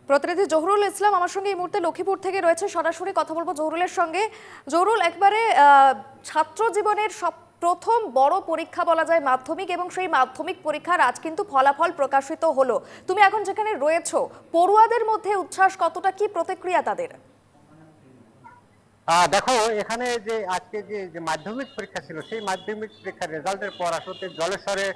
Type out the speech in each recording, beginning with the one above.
প্রতিনিধি জহুরুল ইসলাম আমার সঙ্গে এই মুহূর্তে লক্ষ্মীপুর থেকে রয়েছে, সরাসরি কথা বলবো জহুরুলের সঙ্গে। জহুরুল, একবারে ছাত্র জীবনের সব প্রথম বড় পরীক্ষা বলা যায় মাধ্যমিক, এবং সেই মাধ্যমিক পরীক্ষার আজ কিন্তু ফলাফল প্রকাশিত হলো। তুমি এখন যেখানে রয়েছো, পড়ুয়াদের মধ্যে উচ্ছ্বাস কতটা, কি প্রতিক্রিয়া তাদের? দেখো, এখানে যে আজকে যে মাধ্যমিক পরীক্ষা ছিল, সেই মাধ্যমিক পরীক্ষার রেজাল্টের পর আসলে জলেশ্বরে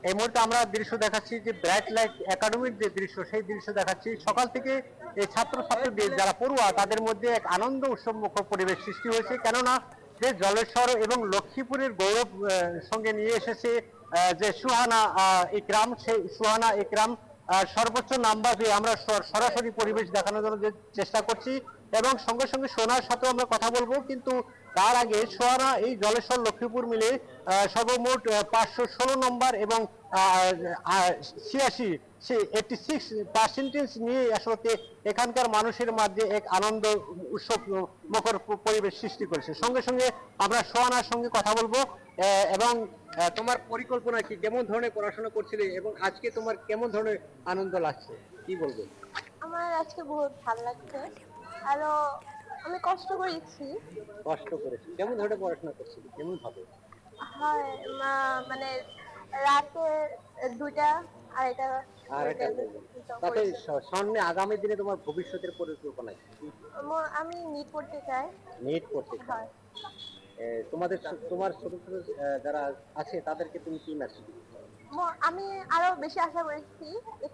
এই মুহূর্তে আমরা দৃশ্য দেখাচ্ছি, যে ব্রাইট লাইট একাডেমির যে দৃশ্য, সেই দৃশ্য দেখাচ্ছি। সকাল থেকে এই ছাত্রছাত্রীদের যারা পড়ুয়া, তাদের মধ্যে এক আনন্দ উৎসবমুখর পরিবেশ সৃষ্টি হয়েছে। কেননা যে জলেশ্বর এবং লক্ষ্মীপুরের গৌরব সঙ্গে নিয়ে এসেছে যে সুহানা ইকরাম, সেই সুহানা ইকরাম সর্বোচ্চ নাম্বার পেয়ে আমরা সরাসরি পরিবেশ দেখানোর জন্য যে চেষ্টা করছি, এবং সঙ্গে সঙ্গে সোনার সাথে আমরা কথা বলবো। কিন্তু তার আগে সোহানা এই জলেশ্বর লক্ষ্মীপুর মিলে সর্বমোট 516 নম্বর এবং 86 নিয়ে আসলে এখানকার মানুষের মাঝে এক আনন্দ উৎসব মুখর পরিবেশ সৃষ্টি করেছে। সঙ্গে সঙ্গে আমরা সোহানার সঙ্গে কথা বলবো। এবং তোমার পরিকল্পনা কি, কেমন ধরনের পড়াশোনা করছিলে এবং আজকে তোমার কেমন ধরনের আনন্দ লাগছে, কি বলবো? আমার আজকে বহুত ভালো লাগছে। আরো আমি কষ্ট করেছি। কষ্ট করেছি, কেমন ধরনের পড়াশোনা করছিলি, কেমন ভাবে? হয় মানে রাতে 2টা 2:30 আর এটা তাতে সামনে আগামী দিনে তোমার ভবিষ্যতের পরিকল্পনা কি? আমি নিট পড়তে চাই। নেট করতে চাও? হয় তোমাদের তোমার ছোট ছোট যারা আছে তাদেরকে তুমি কি মেসেজ দিবে? আমি আরো বেশি আশা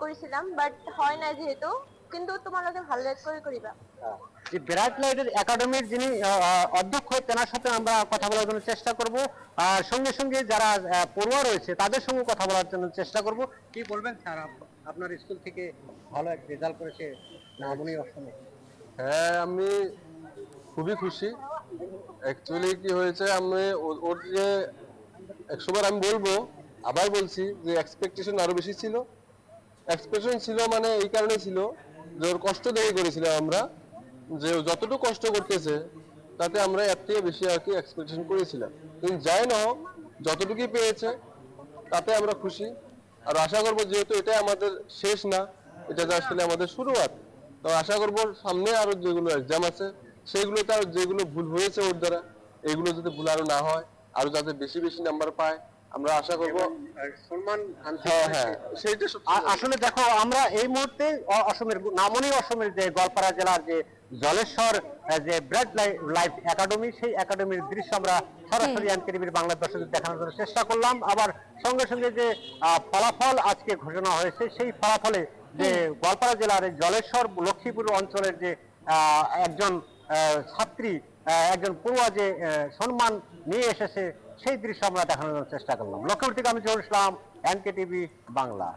করেছিলাম, বাট হয় না যেহেতু, কিন্তু তোমার লগে ভালো করে করিবা। যে ব্রাইট লাইটের একাডেমির যিনি অধ্যক্ষ, তেনার সাথে আমরা কথা বলার জন্য চেষ্টা করব। আর সঙ্গে সঙ্গে যারা পড়ুয়া রয়েছে তাদের সঙ্গে কথা বলার জন্য চেষ্টা করব। কি বলবেন স্যার, আপনার স্কুল থেকে ভালো এক রেজাল্ট করেছে নামনি অসমে? হ্যাঁ, আমি খুবই খুশি। অ্যাকচুয়ালি কি হয়েছে, আমি ওর যে 100 বার আমি বলবো, আবার বলছি যে এক্সপেকটেশন আরো বেশি ছিল। এক্সপেকটেশন ছিল মানে এই কারণে ছিল যে ওর কষ্ট দেখে করেছিলাম আমরা, যে ও যতটুকু কষ্ট করতেছে তাতে আমরা এর থেকে বেশি আর কি এক্সপেকটেশন করেছিলাম। কিন্তু যাই না হোক, যতটুকুই পেয়েছে তাতে আমরা খুশি। আর আশা করবো, যেহেতু এটা আমাদের শেষ না, এটা আসলে আমাদের শুরুয়াত, তো আশা করবো সামনে আরো যেগুলো এক্সাম আছে সেইগুলোতে আরো যেগুলো ভুল হয়েছে ওর দ্বারা, এগুলো যাতে ভুল আরো না হয়, আরো যাতে বেশি বেশি নাম্বার পায় আমরা আশা করবো। সম্মান। হ্যাঁ হ্যাঁ, সেইটা আসলে দেখো, আমরা এই মুহূর্তে অসমের নামনি অসমের যে গোয়ালপাড়া জেলার যে জলেশ্বর যে ব্রাইট লাইফ একাডেমি, সেই একাডেমির দৃশ্য আমরা সরাসরি এনকেটিভির বাংলা দর্শকদের দেখানোর জন্য চেষ্টা করলাম। আবার সঙ্গে সঙ্গে যে ফলাফল আজকে ঘোষণা হয়েছে, সেই ফলাফলে যে গোয়ালপাড়া জেলার জলেশ্বর লক্ষ্মীপুর অঞ্চলের যে একজন ছাত্রী, একজন পড়ুয়া যে সম্মান নিয়ে এসেছে, সেই দৃশ্য আমরা দেখানোর চেষ্টা করলাম। লক্ষ্মীপুর থেকে আমি জহুরুল ইসলাম, এনকেটিভি বাংলা।